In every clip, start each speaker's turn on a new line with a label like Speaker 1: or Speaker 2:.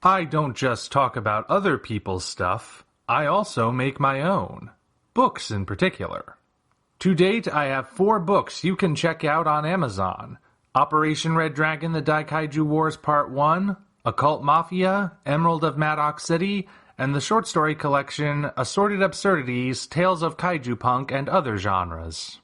Speaker 1: I don't just talk about other people's stuff, I also make my own. Books in particular. To date, I have 4 books you can check out on Amazon. Operation Red Dragon: The Daikaiju Wars Part 1, Occult Mafia, Emerald of Maddox City, and the short story collection Assorted Absurdities, Tales of Kaiju Punk and Other Genres.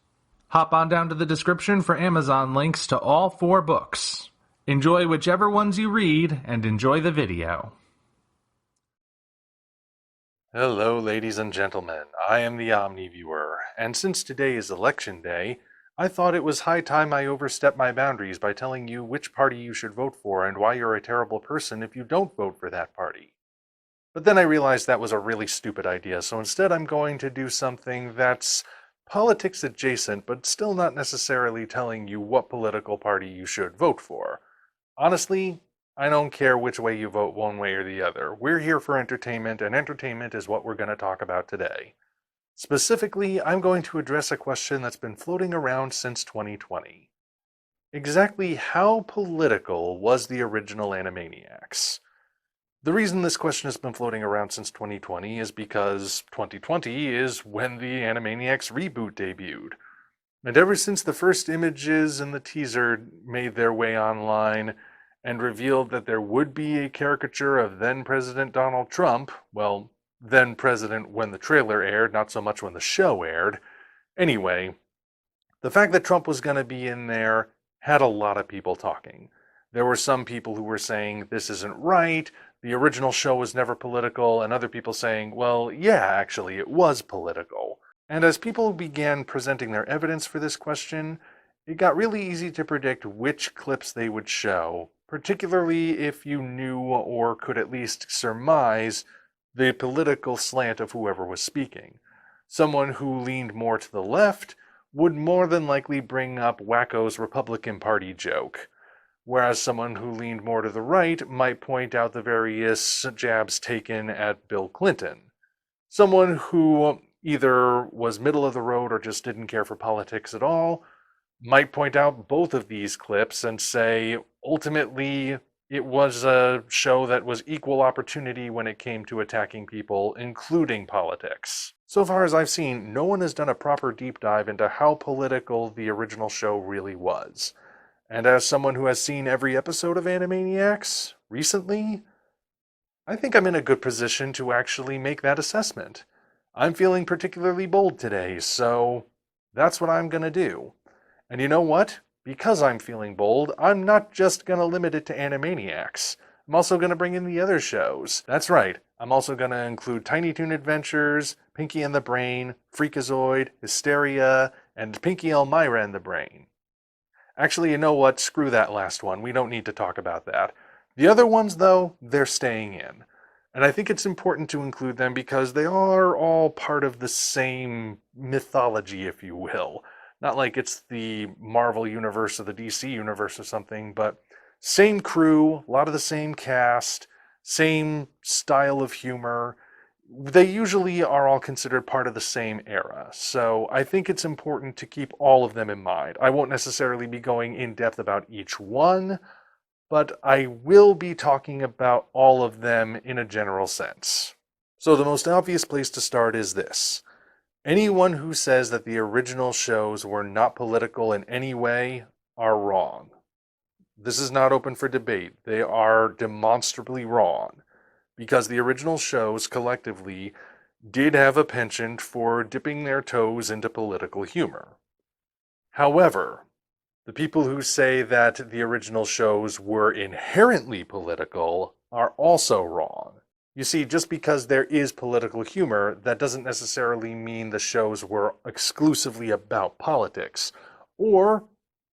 Speaker 1: Hop on down to the description for Amazon links to all 4 books. Enjoy whichever ones you read, and enjoy the video.
Speaker 2: Hello, ladies and gentlemen. I am the Omni viewer, and since today is Election Day, I thought it was high time I overstepped my boundaries by telling you which party you should vote for and why you're a terrible person if you don't vote for that party. But then I realized that was a really stupid idea, so instead I'm going to do something that's politics adjacent, but still not necessarily telling you what political party you should vote for. Honestly, I don't care which way you vote one way or the other. We're here for entertainment, and entertainment is what we're going to talk about today. Specifically, I'm going to address a question that's been floating around since 2020. Exactly how political was the original Animaniacs? The reason this question has been floating around since 2020 is because 2020 is when the Animaniacs reboot debuted. And ever since the first images and the teaser made their way online and revealed that there would be a caricature of then-President Donald Trump, well, then-President when the trailer aired, not so much when the show aired. Anyway, the fact that Trump was going to be in there had a lot of people talking. There were some people who were saying this isn't right, the original show was never political, and other people saying, well, yeah, actually, it was political. And as people began presenting their evidence for this question, it got really easy to predict which clips they would show, particularly if you knew or could at least surmise the political slant of whoever was speaking. Someone who leaned more to the left would more than likely bring up Wacko's Republican Party joke, whereas someone who leaned more to the right might point out the various jabs taken at Bill Clinton. Someone who either was middle of the road or just didn't care for politics at all might point out both of these clips and say, ultimately, it was a show that was equal opportunity when it came to attacking people, including politics. So far as I've seen, no one has done a proper deep dive into how political the original show really was. And as someone who has seen every episode of Animaniacs recently, I think I'm in a good position to actually make that assessment. I'm feeling particularly bold today, so that's what I'm going to do. And you know what? Because I'm feeling bold, I'm not just going to limit it to Animaniacs. I'm also going to bring in the other shows. That's right, I'm also going to include Tiny Toon Adventures, Pinky and the Brain, Freakazoid, Hysteria, and Pinky Elmira and the Brain. Actually, you know what? Screw that last one. We don't need to talk about that. The other ones, though, they're staying in. And I think it's important to include them because they are all part of the same mythology, if you will. Not like it's the Marvel universe or the DC universe or something, but same crew, a lot of the same cast, same style of humor. They usually are all considered part of the same era. So I think it's important to keep all of them in mind. I won't necessarily be going in depth about each one, but I will be talking about all of them in a general sense. So the most obvious place to start is this. Anyone who says that the original shows were not political in any way are wrong. This is not open for debate. They are demonstrably wrong, because the original shows collectively did have a penchant for dipping their toes into political humor. However, the people who say that the original shows were inherently political are also wrong. You see, just because there is political humor, that doesn't necessarily mean the shows were exclusively about politics. Or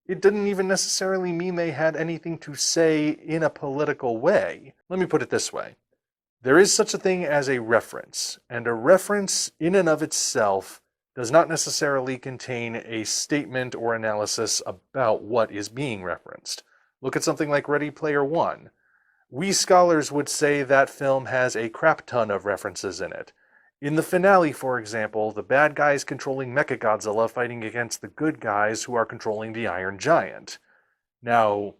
Speaker 2: it didn't even necessarily mean they had anything to say in a political way. Let me put it this way. There is such a thing as a reference, and a reference in and of itself does not necessarily contain a statement or analysis about what is being referenced. Look at something like Ready Player One. We scholars would say that film has a crap ton of references in it. In the finale, for example, the bad guys controlling Mechagodzilla fighting against the good guys who are controlling the Iron Giant. Now,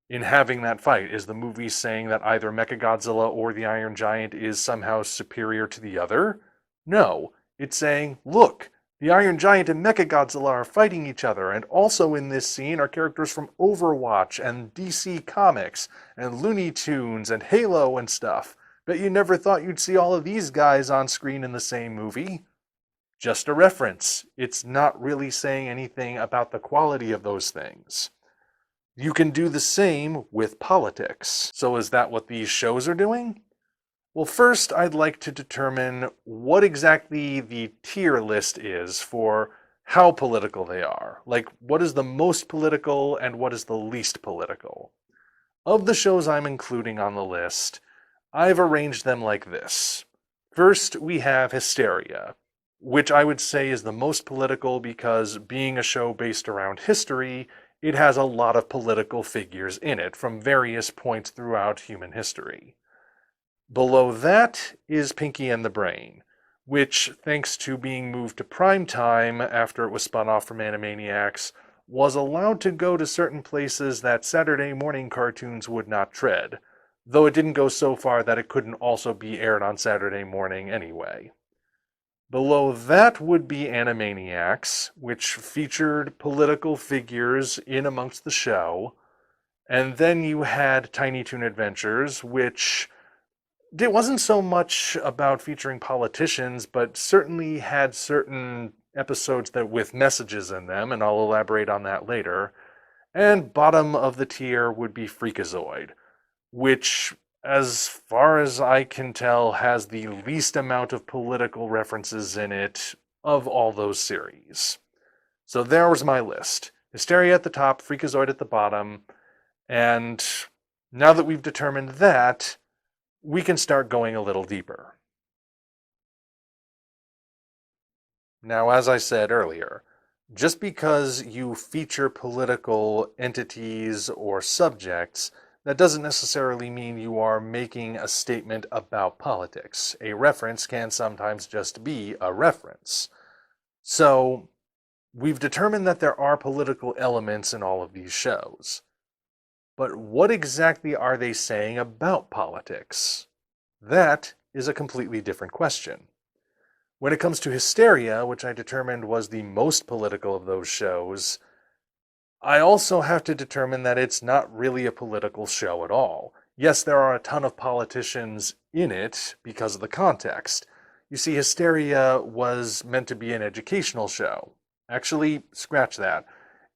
Speaker 2: in having that fight? Is the movie saying that either Mechagodzilla or the Iron Giant is somehow superior to the other? No. It's saying, look, the Iron Giant and Mechagodzilla are fighting each other, and also in this scene are characters from Overwatch and DC Comics and Looney Tunes and Halo and stuff. Bet you never thought you'd see all of these guys on screen in the same movie. Just a reference. It's not really saying anything about the quality of those things. You can do the same with politics. So is that what these shows are doing? Well, first I'd like to determine what exactly the tier list is for how political they are. Like, what is the most political and what is the least political? Of the shows I'm including on the list, I've arranged them like this. First, we have Hysteria, which I would say is the most political because being a show based around history, it has a lot of political figures in it from various points throughout human history. Below that is Pinky and the Brain, which, thanks to being moved to prime time after it was spun off from Animaniacs, was allowed to go to certain places that Saturday morning cartoons would not tread, though it didn't go so far that it couldn't also be aired on Saturday morning anyway. Below that would be Animaniacs, which featured political figures in amongst the show, and then you had Tiny Toon Adventures, which it wasn't so much about featuring politicians, but certainly had certain episodes that with messages in them, and I'll elaborate on that later. And bottom of the tier would be Freakazoid, which, as far as I can tell, has the least amount of political references in it of all those series. So there was my list. Hysteria at the top, Freakazoid at the bottom, and now that we've determined that, we can start going a little deeper. Now, as I said earlier, just because you feature political entities or subjects, that doesn't necessarily mean you are making a statement about politics. A reference can sometimes just be a reference. So, we've determined that there are political elements in all of these shows. But what exactly are they saying about politics? That is a completely different question. When it comes to Hysteria, which I determined was the most political of those shows, I also have to determine that it's not really a political show at all. Yes, there are a ton of politicians in it because of the context. You see, Hysteria was meant to be an educational show. Actually, scratch that.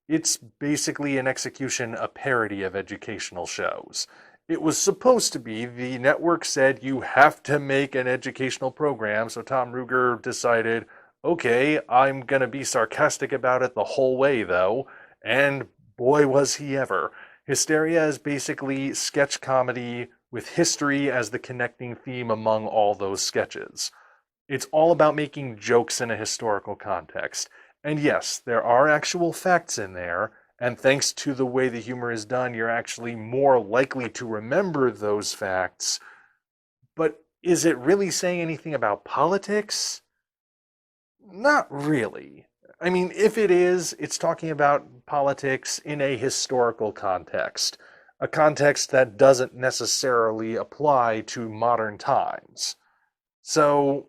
Speaker 2: It's basically an execution, a parody of educational shows. It was supposed to be, the network said you have to make an educational program, so Tom Ruegger decided, okay, I'm gonna be sarcastic about it the whole way though, and boy was he ever. Hysteria is basically sketch comedy with history as the connecting theme among all those sketches. It's all about making jokes in a historical context. And yes, there are actual facts in there, and thanks to the way the humor is done, you're actually more likely to remember those facts. But is it really saying anything about politics? Not really. I mean, if it is, it's talking about politics in a historical context, a context that doesn't necessarily apply to modern times. So,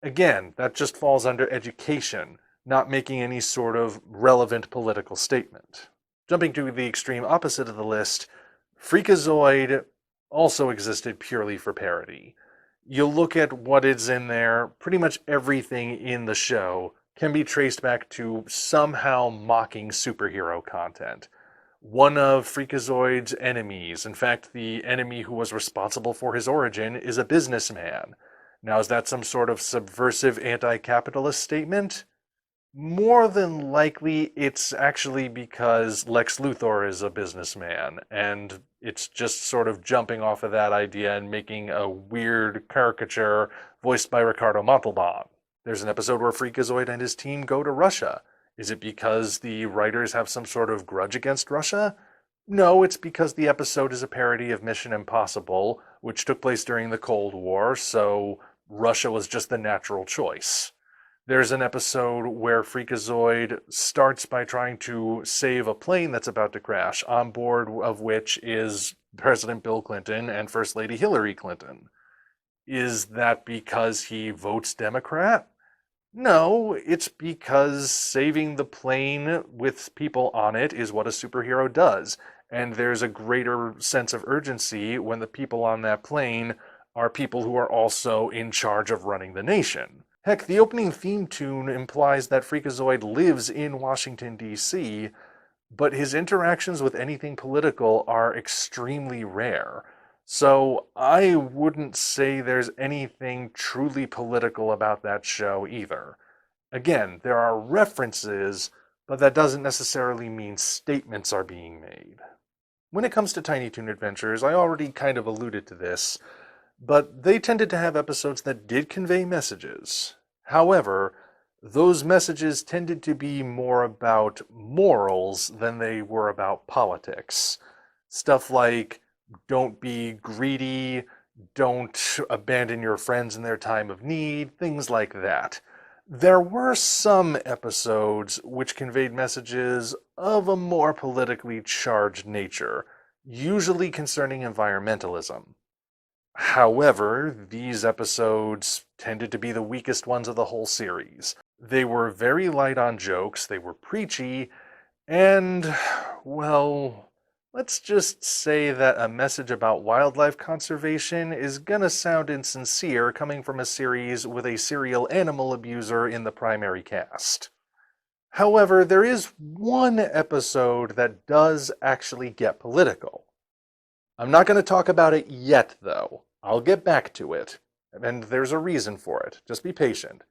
Speaker 2: again, that just falls under education, not making any sort of relevant political statement. Jumping to the extreme opposite of the list, Freakazoid also existed purely for parody. You look at what is in there, pretty much everything in the show can be traced back to somehow mocking superhero content. One of Freakazoid's enemies, in fact, the enemy who was responsible for his origin, is a businessman. Now, is that some sort of subversive anti-capitalist statement? More than likely, it's actually because Lex Luthor is a businessman, and it's just sort of jumping off of that idea and making a weird caricature voiced by Ricardo Montalban. There's an episode where Freakazoid and his team go to Russia. Is it because the writers have some sort of grudge against Russia? No, it's because the episode is a parody of Mission Impossible, which took place during the Cold War, so Russia was just the natural choice. There's an episode where Freakazoid starts by trying to save a plane that's about to crash, on board of which is President Bill Clinton and First Lady Hillary Clinton. Is that because he votes Democrat? No, it's because saving the plane with people on it is what a superhero does. And there's a greater sense of urgency when the people on that plane are people who are also in charge of running the nation. Heck, the opening theme tune implies that Freakazoid lives in Washington, D.C., but his interactions with anything political are extremely rare. So I wouldn't say there's anything truly political about that show either. Again, there are references, but that doesn't necessarily mean statements are being made. When it comes to Tiny Toon Adventures, I already kind of alluded to this, but they tended to have episodes that did convey messages. However, those messages tended to be more about morals than they were about politics. Stuff like, don't be greedy, don't abandon your friends in their time of need, things like that. There were some episodes which conveyed messages of a more politically charged nature, usually concerning environmentalism. However, these episodes tended to be the weakest ones of the whole series. They were very light on jokes, they were preachy, and, well, let's just say that a message about wildlife conservation is gonna sound insincere coming from a series with a serial animal abuser in the primary cast. However, there is one episode that does actually get political. I'm not going to talk about it yet, though. I'll get back to it, and there's a reason for it. Just be patient.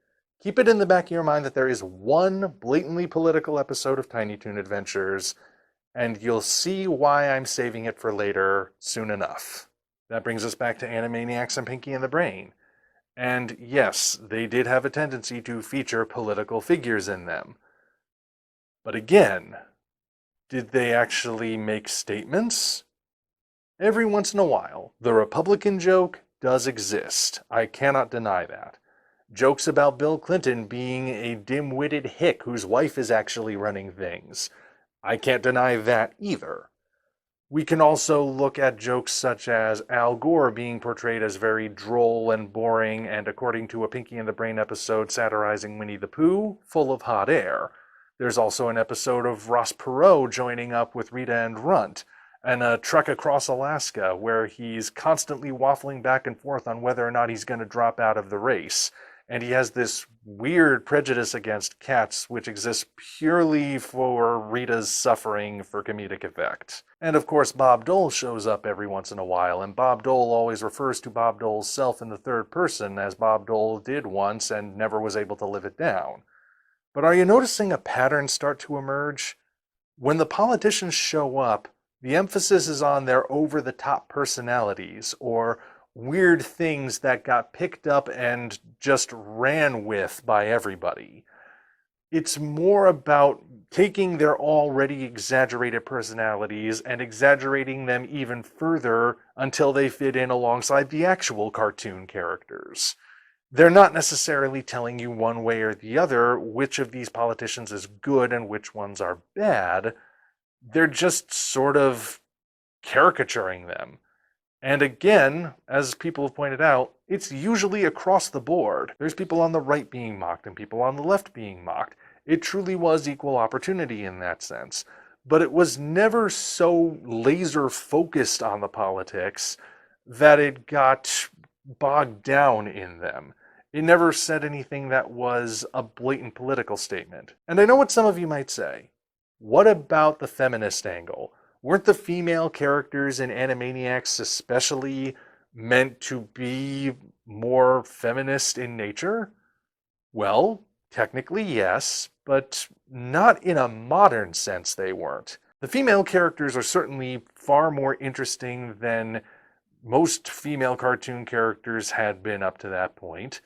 Speaker 2: Keep it in the back of your mind that there is one blatantly political episode of Tiny Toon Adventures, and you'll see why I'm saving it for later soon enough. That brings us back to Animaniacs and Pinky and the Brain. And yes, they did have a tendency to feature political figures in them. But again, did they actually make statements? Every once in a while, the Republican joke does exist. I cannot deny that. Jokes about Bill Clinton being a dim-witted hick whose wife is actually running things. I can't deny that either. We can also look at jokes such as Al Gore being portrayed as very droll and boring, and according to a Pinky and the Brain episode satirizing Winnie the Pooh, full of hot air. There's also an episode of Ross Perot joining up with Rita and Runt, and a trek across Alaska where he's constantly waffling back and forth on whether or not he's going to drop out of the race. And he has this weird prejudice against cats, which exists purely for Rita's suffering for comedic effect. And of course, Bob Dole shows up every once in a while, and Bob Dole always refers to Bob Dole's self in the third person, as Bob Dole did once and never was able to live it down. But are you noticing a pattern start to emerge? When the politicians show up, the emphasis is on their over-the-top personalities, or weird things that got picked up and just ran with by everybody. It's more about taking their already exaggerated personalities and exaggerating them even further until they fit in alongside the actual cartoon characters. They're not necessarily telling you one way or the other which of these politicians is good and which ones are bad. They're just sort of caricaturing them. And again, as people have pointed out, it's usually across the board. There's people on the right being mocked and people on the left being mocked. It truly was equal opportunity in that sense. But it was never so laser focused on the politics that it got bogged down in them. It never said anything that was a blatant political statement. And I know what some of you might say. What about the feminist angle? Weren't the female characters in Animaniacs especially meant to be more feminist in nature? Well, technically yes, but not in a modern sense they weren't. The female characters are certainly far more interesting than most female cartoon characters had been up to that point.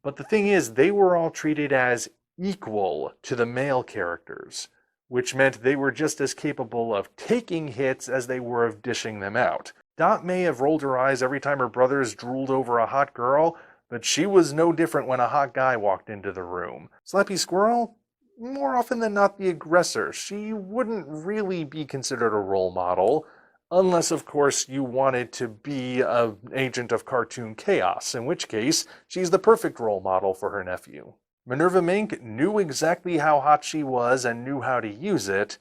Speaker 2: But the thing is, they were all treated as equal to the male characters, which meant they were just as capable of taking hits as they were of dishing them out. Dot may have rolled her eyes every time her brothers drooled over a hot girl, but she was no different when a hot guy walked into the room. Slappy Squirrel? More often than not the aggressor. She wouldn't really be considered a role model, unless of course you wanted to be an agent of cartoon chaos, in which case she's the perfect role model for her nephew. Minerva Mink knew exactly how hot she was and knew how to use it,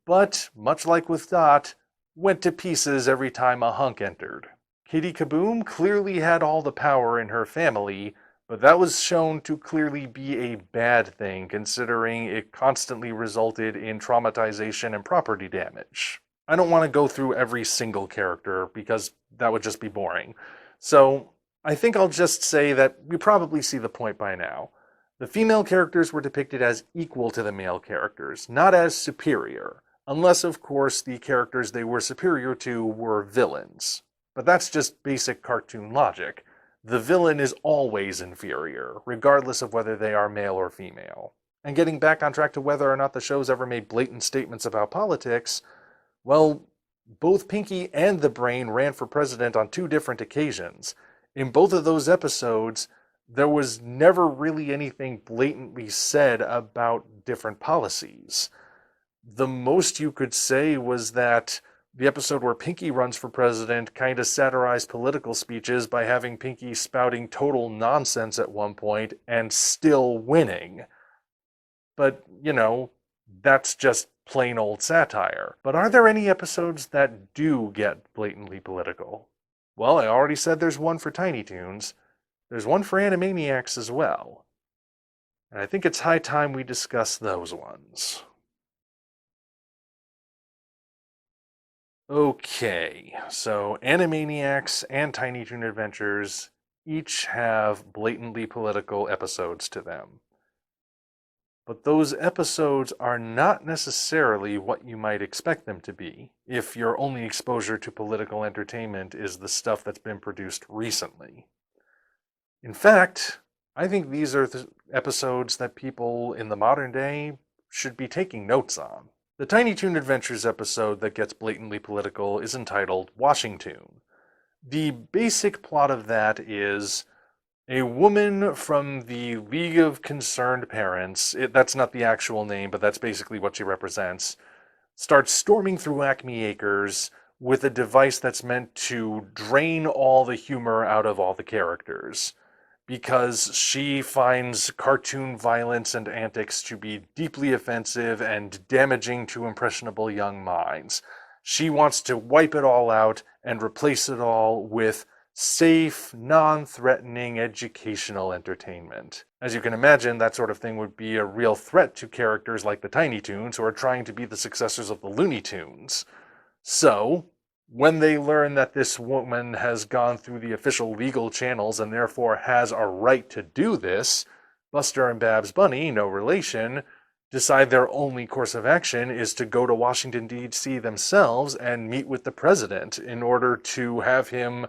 Speaker 2: but, much like with Dot, went to pieces every time a hunk entered. Kitty Kaboom clearly had all the power in her family, but that was shown to clearly be a bad thing, considering it constantly resulted in traumatization and property damage. I don't want to go through every single character, because that would just be boring. So, I think I'll just say that we probably see the point by now. The female characters were depicted as equal to the male characters, not as superior, unless of course the characters they were superior to were villains. But that's just basic cartoon logic. The villain is always inferior, regardless of whether they are male or female. And getting back on track to whether or not the show's ever made blatant statements about politics, well, both Pinky and the Brain ran for president on 2 different occasions. In both of those episodes, there was never really anything blatantly said about different policies. The most you could say was that the episode where Pinky runs for president kind of satirized political speeches by having Pinky spouting total nonsense at one point and still winning. But, that's just plain old satire. But are there any episodes that do get blatantly political? Well, I already said there's one for Tiny Toons. There's one for Animaniacs as well. And I think it's high time we discuss those ones. Okay, so Animaniacs and Tiny Toon Adventures each have blatantly political episodes to them. But those episodes are not necessarily what you might expect them to be, if your only exposure to political entertainment is the stuff that's been produced recently. In fact, I think these are the episodes that people in the modern day should be taking notes on. The Tiny Toon Adventures episode that gets blatantly political is entitled Washington. The basic plot of that is a woman from the League of Concerned Parents, that's not the actual name, but that's basically what she represents, starts storming through Acme Acres with a device that's meant to drain all the humor out of all the characters, because she finds cartoon violence and antics to be deeply offensive and damaging to impressionable young minds. She wants to wipe it all out and replace it all with safe, non-threatening educational entertainment. As you can imagine, that sort of thing would be a real threat to characters like the Tiny Toons, who are trying to be the successors of the Looney Tunes. So, when they learn that this woman has gone through the official legal channels and therefore has a right to do this, Buster and Babs Bunny, no relation, decide their only course of action is to go to Washington, D.C. themselves and meet with the president in order to have him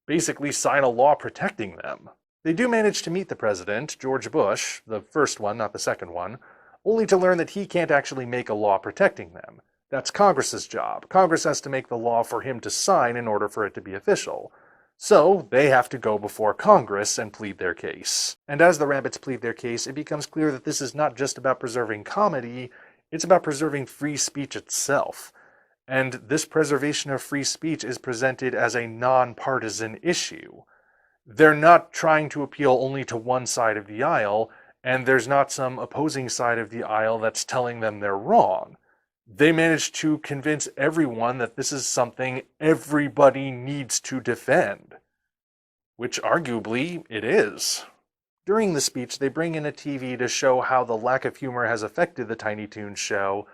Speaker 2: basically sign a law protecting them. They do manage to meet the president, George Bush, the first one, not the second one, only to learn that he can't actually make a law protecting them. That's Congress's job. Congress has to make the law for him to sign in order for it to be official. So they have to go before Congress and plead their case. And as the rabbits plead their case, it becomes clear that this is not just about preserving comedy, it's about preserving free speech itself. And this preservation of free speech is presented as a nonpartisan issue. They're not trying to appeal only to one side of the aisle, and there's not some opposing side of the aisle that's telling them they're wrong. They managed to convince everyone that this is something everybody needs to defend. Which arguably it is. During the speech, they bring in a TV to show how the lack of humor has affected the Tiny Toons show,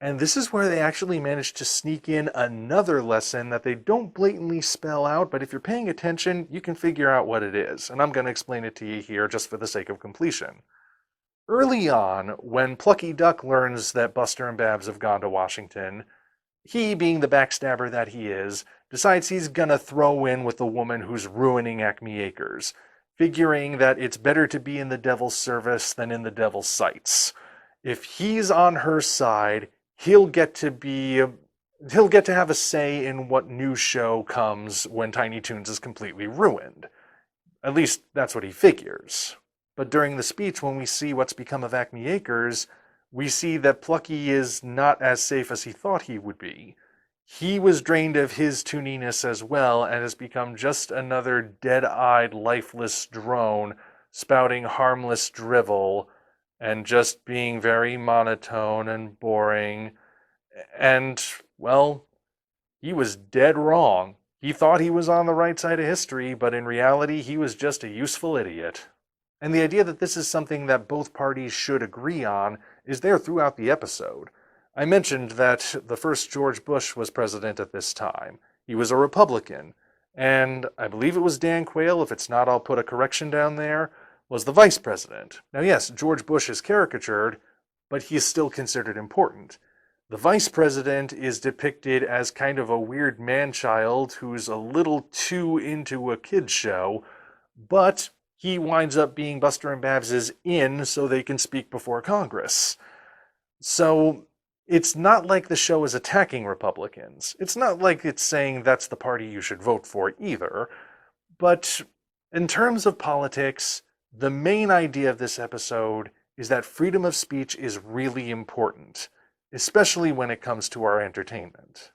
Speaker 2: and this is where they actually manage to sneak in another lesson that they don't blatantly spell out, but if you're paying attention, you can figure out what it is, and I'm going to explain it to you here just for the sake of completion. Early on, when Plucky Duck learns that Buster and Babs have gone to Washington, he, being the backstabber that he is, decides he's gonna throw in with the woman who's ruining Acme Acres, figuring that it's better to be in the devil's service than in the devil's sights. If he's on her side, he'll get to have a say in what new show comes when Tiny Toons is completely ruined. At least that's what he figures. But during the speech, when we see what's become of Acme Acres, we see that Plucky is not as safe as he thought he would be. He was drained of his tuniness as well and has become just another dead-eyed, lifeless drone spouting harmless drivel and just being very monotone and boring. And, well, he was dead wrong. He thought he was on the right side of history, but in reality, he was just a useful idiot. And the idea that this is something that both parties should agree on is there throughout the episode. I mentioned that the first George Bush was president at this time. He was a Republican. And I believe it was Dan Quayle, if it's not, I'll put a correction down there, was the vice president. Now yes, George Bush is caricatured, but he is still considered important. The vice president is depicted as kind of a weird man-child who's a little too into a kid's show, but he winds up being Buster and Babs's in so they can speak before Congress. So it's not like the show is attacking Republicans. It's not like it's saying that's the party you should vote for either. But in terms of politics, the main idea of this episode is that freedom of speech is really important, especially when it comes to our entertainment.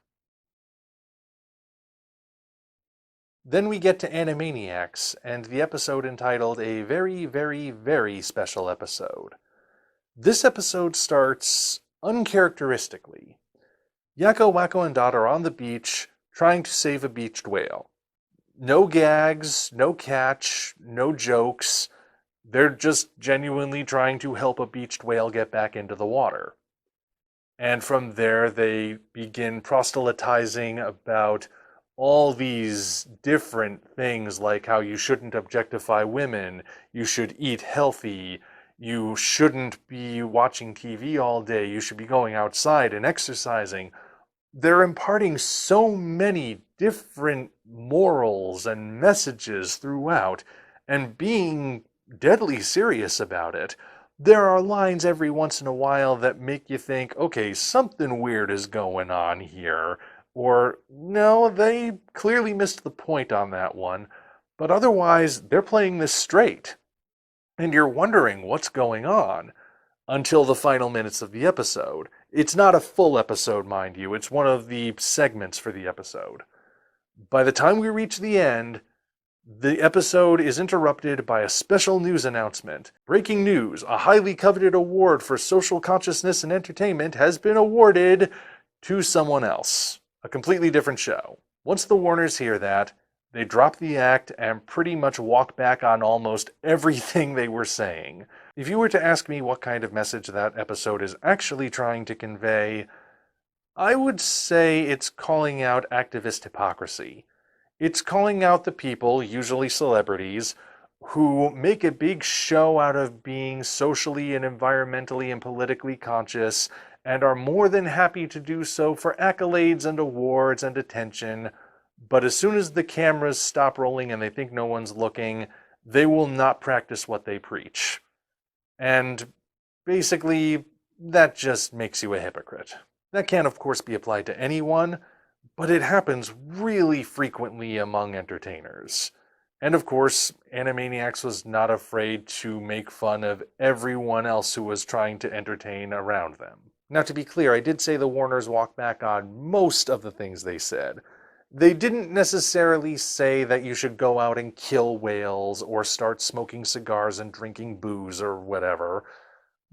Speaker 2: Then we get to Animaniacs, and the episode entitled A Very, Very, Very Special Episode. This episode starts uncharacteristically. Yakko, Wakko, and Dot are on the beach trying to save a beached whale. No gags, no catch, no jokes. They're just genuinely trying to help a beached whale get back into the water. And from there, they begin proselytizing about all these different things, like how you shouldn't objectify women, you should eat healthy, you shouldn't be watching TV all day, you should be going outside and exercising. They're imparting so many different morals and messages throughout, and being deadly serious about it. There are lines every once in a while that make you think, okay, something weird is going on here. Or, no, they clearly missed the point on that one. But otherwise, they're playing this straight. And you're wondering what's going on until the final minutes of the episode. It's not a full episode, mind you. It's one of the segments for the episode. By the time we reach the end, the episode is interrupted by a special news announcement. Breaking news, a highly coveted award for social consciousness and entertainment has been awarded to someone else. A completely different show. Once the Warners hear that, they drop the act and pretty much walk back on almost everything they were saying. If you were to ask me what kind of message that episode is actually trying to convey, I would say it's calling out activist hypocrisy. It's calling out the people, usually celebrities, who make a big show out of being socially and environmentally and politically conscious and are more than happy to do so for accolades and awards and attention. But as soon as the cameras stop rolling and they think no one's looking, they will not practice what they preach. And basically, that just makes you a hypocrite. That can, of course, be applied to anyone, but it happens really frequently among entertainers. And of course, Animaniacs was not afraid to make fun of everyone else who was trying to entertain around them. Now, to be clear, I did say the Warners walked back on most of the things they said. They didn't necessarily say that you should go out and kill whales or start smoking cigars and drinking booze or whatever,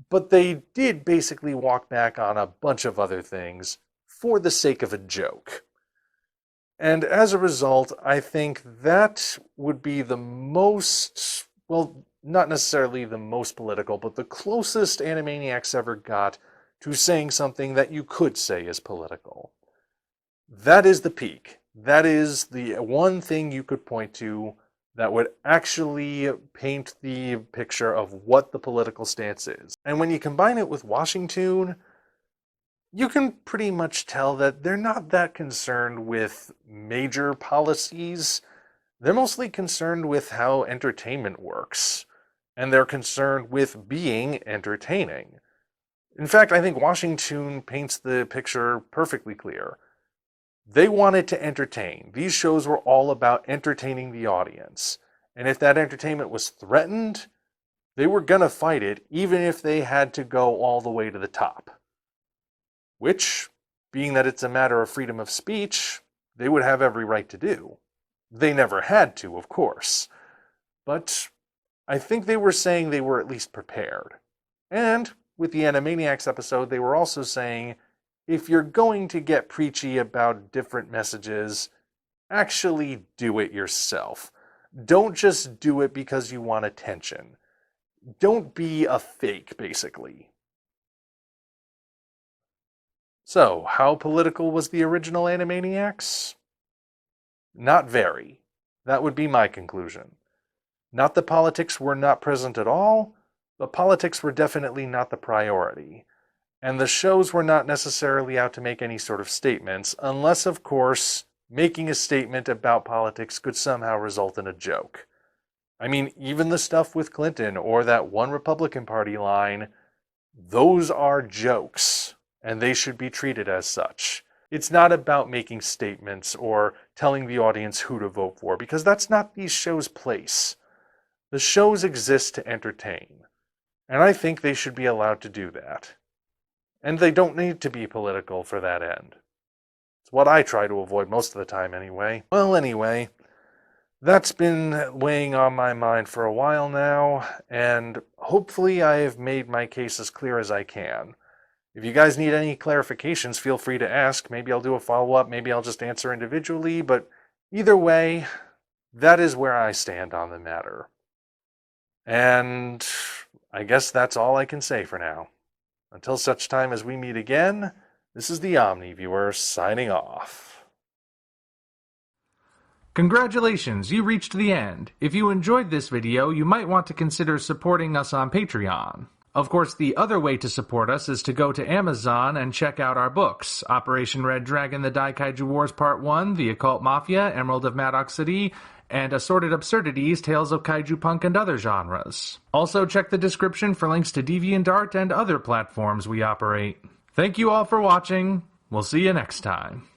Speaker 2: but they did basically walk back on a bunch of other things for the sake of a joke. And as a result, I think that would be the most, well, not necessarily the most political, but the closest Animaniacs ever got to saying something that you could say is political. That is the peak. That is the one thing you could point to that would actually paint the picture of what the political stance is. And when you combine it with Washington, you can pretty much tell that they're not that concerned with major policies. They're mostly concerned with how entertainment works. And they're concerned with being entertaining. In fact, I think Washington paints the picture perfectly clear. They wanted to entertain. These shows were all about entertaining the audience. And if that entertainment was threatened, they were gonna fight it, even if they had to go all the way to the top. Which, being that it's a matter of freedom of speech, they would have every right to do. They never had to, of course. But I think they were saying they were at least prepared. And with the Animaniacs episode, they were also saying, if you're going to get preachy about different messages, actually do it yourself. Don't just do it because you want attention. Don't be a fake, basically. So, how political was the original Animaniacs? Not very. That would be my conclusion. Not that politics were not present at all, but politics were definitely not the priority. And the shows were not necessarily out to make any sort of statements, unless, of course, making a statement about politics could somehow result in a joke. I mean, even the stuff with Clinton or that one Republican Party line, those are jokes, and they should be treated as such. It's not about making statements or telling the audience who to vote for, because that's not these shows' place. The shows exist to entertain, and I think they should be allowed to do that. And they don't need to be political for that end. It's what I try to avoid most of the time anyway. Well, anyway, that's been weighing on my mind for a while now, and hopefully I have made my case as clear as I can. If you guys need any clarifications, feel free to ask. Maybe I'll do a follow-up, maybe I'll just answer individually, but either way, that is where I stand on the matter. And I guess that's all I can say for now. Until such time as we meet again, this is the Omni Viewer signing off.
Speaker 1: Congratulations, you reached the end. If you enjoyed this video, you might want to consider supporting us on Patreon. Of course, the other way to support us is to go to Amazon and check out our books, Operation Red Dragon, The Daikaiju Wars Part 1, The Occult Mafia, Emerald of Maddox City, and Assorted Absurdities, Tales of Kaiju Punk and Other Genres. Also check the description for links to DeviantArt and other platforms we operate. Thank you all for watching. We'll see you next time.